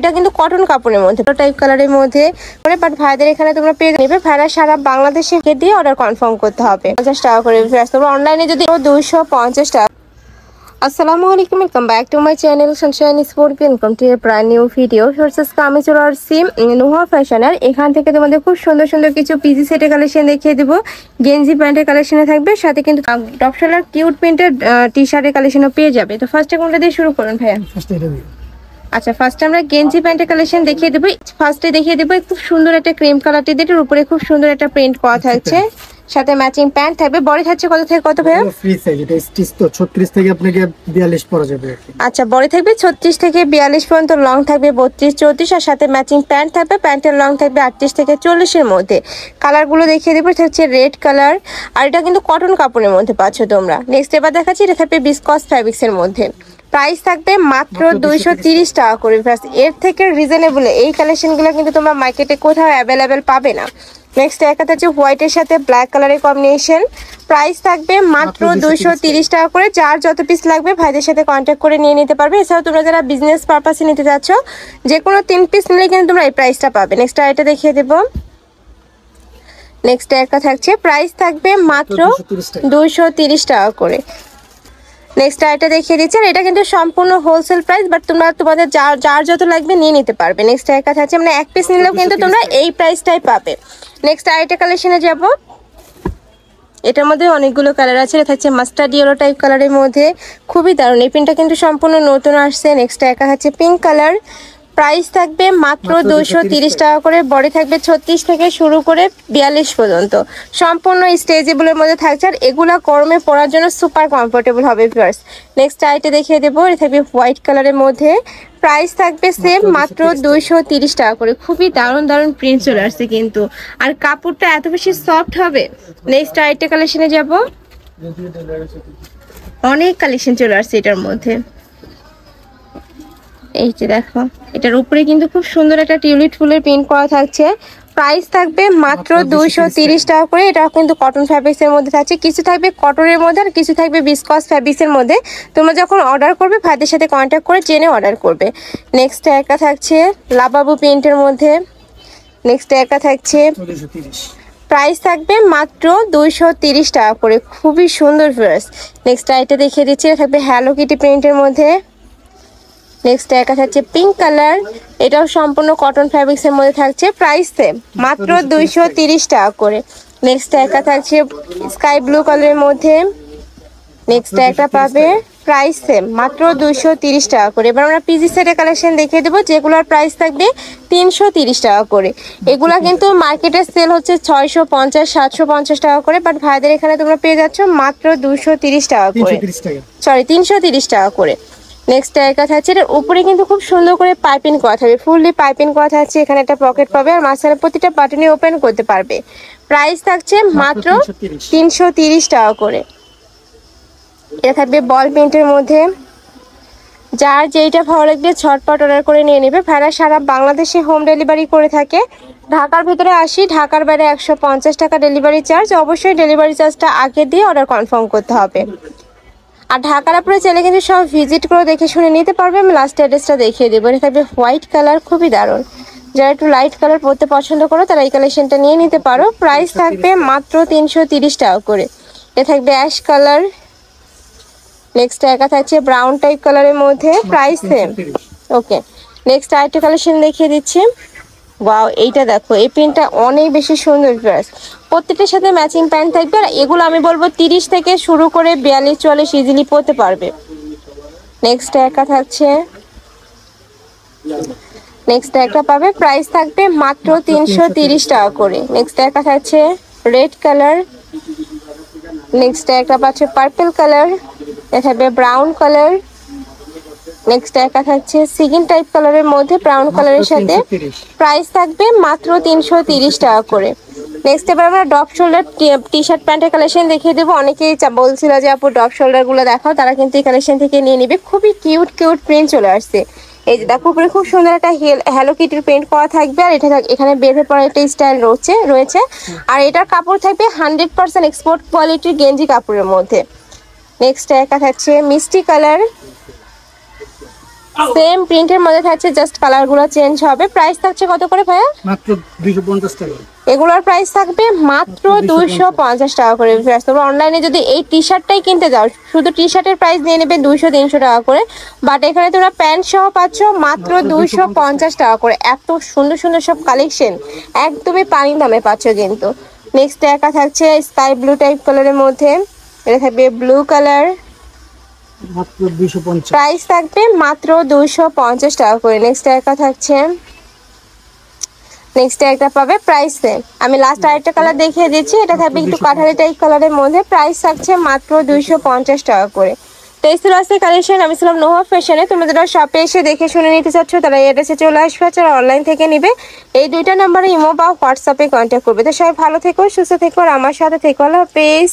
এটা কিন্তু কটন কাপড়ের মধ্যে টাইপ কালারের মধ্যে বাট ভাইদের এখানে তোমরা পেয়ে নেবে। ভাইরা সারা বাংলাদেশে দিয়ে অর্ডার কনফার্ম করতে হবে। 50 টাকা করে তোমরা অনলাইনে যদি 250 টাকা। আসসালামু আলাইকুম, welcome back to my channel Sunshine sport. Welcome to A brand new video. আমি চলে আসছি নুহা ফ্যাশনের। এখান থেকে তোমাদের খুব সুন্দর সুন্দর কিছু পিজি সেটের কালেকশন দেখিয়ে দেবো। গেঞ্জি প্যান্টের কালেকশনে থাকবে, সাথে কিন্তু টপ শোল্ডার কিউট প্রিন্টের টি শার্টের কালেকশনও পেয়ে যাবে। তো ফার্স্টে কোনটা দিয়ে শুরু করুন ভাইয়া? আচ্ছা, ফার্স্টে আমরা গেঞ্জি প্যান্টের কালেকশন দেখিয়ে দেবো। ফার্স্টে দেখিয়ে দেবো খুব সুন্দর একটা ক্রিম কালারটি দিয়ে, উপরে খুব সুন্দর একটা প্রিন্ট করা থাকছে, সাথে ম্যাচিং প্যান্ট থাকবে। বডি থাকছে কত থেকে কত ভাইয়া? ফ্রি সাইজ, এটা স্টিচ তো 36 থেকে আপনাকে 42 পরা যাবে। আচ্ছা, বডি থাকবে 36 থেকে 42 পর্যন্ত, লং থাকবে 32 34, আর সাথে ম্যাচিং প্যান্ট থাকবে। প্যান্টের লং থাকবে 38 থেকে 40 এর মধ্যে। কালারগুলো দেখিয়ে দেবো। এটা হচ্ছে রেড কালার, আর এটা কিন্তু কটন কাপড়ের মধ্যে পাচ্ছ তোমরা। নেক্সট এবার দেখাচ্ছি, এটা থাকবে বিসকস ফ্যাব্রিক্স এর মধ্যে। প্রাইস থাকবে মাত্র 230 টাকা করে। এর থেকে রিজনেবল এই কালেকশনগুলো কিন্তু তোমরা মার্কেটে কোথাও অ্যাভেলেবেল পাবে না। নেক্সট একটা হচ্ছে হোয়াইটের সাথে ব্ল্যাক কালারের কম্বিনেশন। প্রাইস থাকবে মাত্র 230 টাকা করে। যার যত পিস লাগবে ভাইদের সাথে কন্ট্যাক্ট করে নিয়ে নিতে পারবে। এছাড়াও তোমরা যারা বিজনেস পারপাসে নিতে চাচ্ছ, যে কোনো 3 পিস নিলে কিন্তু তোমরা এই প্রাইসটা পাবে। নেক্সট আরেকটা দেখিয়ে দেবো। নেক্সট একটা থাকছে, প্রাইস থাকবে মাত্র 230 টাকা করে। নেক্সট আইটা দেখিয়ে দিচ্ছি, আর এটা কিন্তু সম্পূর্ণ হোলসেল প্রাইস, বাট তোমরা তোমাদের যার যত লাগবে নিয়ে নিতে পারবে। নেক্সট একটা থাকছে, মানে এক পিস নিলেও কিন্তু তোমরা এই প্রাইসটাই পাবে। নেক্সট আইটা কালেকশনে যাব। এটার মধ্যে অনেকগুলো কালার আছে। এটা থাকছে মাস্টার্ড ইয়েলো টাইপ কালারের মধ্যে, খুবই দারুণ। এই পিনটা কিন্তু সম্পূর্ণ নতুন আসছে। নেক্সট একটা হচ্ছে পিঙ্ক কালার। প্রাইস থাকবে মাত্র 230 টাকা করে। বডি থাকবে 36 থেকে শুরু করে 42 পর্যন্ত, সম্পূর্ণ স্ট্রেচেবলের মধ্যে থাকছে, আর এগুলা গরমে পরার জন্য সুপার কমফোর্টেবল হবে ভিউয়ার্স। নেক্সট আইটে দেখিয়ে দেবো। এটা থাকবে হোয়াইট কালারের মধ্যে। প্রাইস থাকবে সেম মাত্র 230 টাকা করে। খুবই দারুণ দারুণ প্রিন্ট চলে আসছে কিন্তু, আর কাপড়টা এত বেশি সফট হবে। নেক্সট আইটে কালেকশনে যাব। অনেক কালেকশন চলে আসছে এটার মধ্যে। এই যে দেখো, এটার উপরে কিন্তু খুব সুন্দর একটা টিউলিপ ফুলের প্রিন্ট করা থাকছে। প্রাইস থাকবে মাত্র 230 টাকা করে। এটা কিন্তু কটন ফ্যাব্রিক্স এর মধ্যে থাকছে, কিছু থাকবে কটনের মধ্যে, আর কিছু থাকবে বিসকস ফ্যাব্রিক্স এর মধ্যে। তোমরা যখন অর্ডার করবে ভাইদের সাথে কন্ট্যাক্ট করে জেনে অর্ডার করবে। নেক্সট একটা থাকছে লাবাবু প্রিন্টের মধ্যে। নেক্সট একটা থাকছে, প্রাইস থাকবে মাত্র 230 টাকা করে। খুবই সুন্দর ভিউয়ার্স। নেক্সট আইটা দেখিয়ে দিচ্ছি, এটা থাকবে হ্যালো কিটি প্রিন্টের মধ্যে। নেক্সট একটা থাকছে পিঙ্ক কালার, এটাও সম্পূর্ণ কটন ফ্যাব্রিক্স এর মধ্যে থাকছে। প্রাইস সেম মাত্র 230 টাকা করে। নেক্সট একটা থাকছে স্কাই ব্লু কালারের মধ্যে। নেক্সট একটা পাবে, প্রাইস সেম মাত্র 230 টাকা করে। এবার আমরা পিজি সেটের কালেকশন দেখিয়ে দেবো, যেগুলোর প্রাইস থাকবে 330 টাকা করে। এগুলা কিন্তু মার্কেটে সেল হচ্ছে 650 750 টাকা করে, বাট ভাইদের এখানে তোমরা পেয়ে যাচ্ছ মাত্র 230 টাকা করে, সরি 330 টাকা করে। নেক্সট একটা থাকছে, এটার উপরে কিন্তু খুব সুন্দর করে পাইপিং করা থাকবে, ফুললি পাইপিং করা থাকছে। এখানে একটা পকেট পাবে, আর মাঝখানে প্রতিটা বাটনই ওপেন করতে পারবে। প্রাইস থাকছে মাত্র 330 টাকা করে। এটা থাকবে বল প্রিন্টের মধ্যে। যার যেইটা ভালো লাগবে ঝটপট অর্ডার করে নিয়ে নেবে। ভাড়া সারা বাংলাদেশে হোম ডেলিভারি করে থাকে। ঢাকার ভিতরে 80, ঢাকার বাইরে 150 টাকা ডেলিভারি চার্জ। অবশ্যই ডেলিভারি চার্জটা আগে দিয়ে অর্ডার কনফার্ম করতে হবে। আর ঢাকার উপরে চাইলে কিন্তু সব ভিজিট করে দেখে শুনে নিতে পারবে। আমি লাস্ট অ্যাড্রেসটা দেখিয়ে দেবো। এটা থাকবে হোয়াইট কালার, খুবই দারুণ। যারা একটু লাইট কালার পরতে পছন্দ করো তারা এই কালেকশনটা নিয়ে নিতে পারো। প্রাইস থাকবে মাত্র 330 টাকা করে। এটা থাকবে অ্যাশ কালার। নেক্সট একা থাকছে ব্রাউন টাইপ কালারের মধ্যে, প্রাইস সেম। ওকে, নেক্সট আরেকটা কালেকশন দেখিয়ে দিচ্ছি। ওয়াও, এইটা দেখো, এই প্রিন্টটা অনেক বেশি সুন্দর ড্রেস। প্রত্যেকটার সাথে ম্যাচিং প্যান্ট থাকবে, আর এগুলো আমি বলবো 30 থেকে শুরু করে 42 44 ইজিলি পরতে পারবে। নেক্সট একটা থাকছে, নেক্সট একটা পাবে, প্রাইস থাকবে মাত্র 330 টাকা করে। নেক্সট একটা থাকছে রেড কালার। নেক্সট একটা পাচ্ছে পার্পল কালার। এটা থাকবে ব্রাউন কালার। নেক্সট একটা থাকছে সিগিন টাইপ কালারের মধ্যে ব্রাউন কালারের সাথে। প্রাইস থাকবে মাত্র 330 টাকা করে। নেক্সট এবার আমরা ডপ শোল্ডার টি শার্ট প্যান্টের কালেকশন দেখিয়ে দেবো। অনেকেই বলছিল যে আপু ডপ শোল্ডার গুলো দেখাও, তারা কিন্তু এই কালেকশন থেকে নিয়ে নিবে। খুবই কিউট কিউট প্রিন্ট চলে আসছে। এই যে দেখো, উপরে খুব সুন্দর একটা হ্যালো কিটির প্রিন্ট করা থাকবে, আর এটা এখানে বেঁধে পড়া একটা স্টাইল রয়েছে। আর এটার কাপড় থাকবে 100% এক্সপোর্ট কোয়ালিটির গেঞ্জি কাপড়ের মধ্যে। নেক্সট একটা থাকছে মিষ্টি কালার। সেম প্রিন্টের মধ্যে থাকছে, জাস্ট কালারগুলো চেঞ্জ হবে। প্রাইস থাকছে কত করে ভাইয়া? মাত্র 250 টাকা। এগুলোর প্রাইস থাকবে মাত্র 250 টাকা করে। তোমরা অনলাইনে যদি এই টি শার্টটাই কিনতে যাও, শুধু টি শার্টের প্রাইস দিয়ে নেবে 200-300 টাকা করে, বাট এখানে তোমরা প্যান্ট সহ পাচ্ছ মাত্র 250 টাকা করে। এত সুন্দর সুন্দর সব কালেকশন একদমই পানির দামে পাচ্ছ কিন্তু। নেক্সট একা থাকছে স্কাই ব্লু টাইপ কালারের মধ্যে, এটা থাকবে ব্লু কালার, মাত্র 250। প্রাইস থাকবে মাত্র 250 টাকা করে। নেক্সট একা থাকছে, নেক্সট একটা পাবে প্রাইস সেম। আমি লাস্ট আরেকটা কালার দেখিয়ে দিচ্ছি, এটা থাকবে একটু কাঠালি টাইপ কালারের মধ্যে, প্রাইস থাকছে মাত্র 250 টাকা করে। তো এই ছিল আজকে কালেকশন। আমি ছিলাম নোহা ফ্যাশনে। তোমরা যারা শপে এসে দেখে শুনে নিতে চাচ্ছ তারা এই অ্যাড্রেসে চলে আসবে, যারা অনলাইন থেকে নিবে এই দুইটা নাম্বারে ইমো বা হোয়াটসঅ্যাপে কন্ট্যাক্ট করবে। তো সবাই ভালো থেকো, সুস্থ থেকো আর আমার সাথে থেকো। আল্লাহ হাফেজ।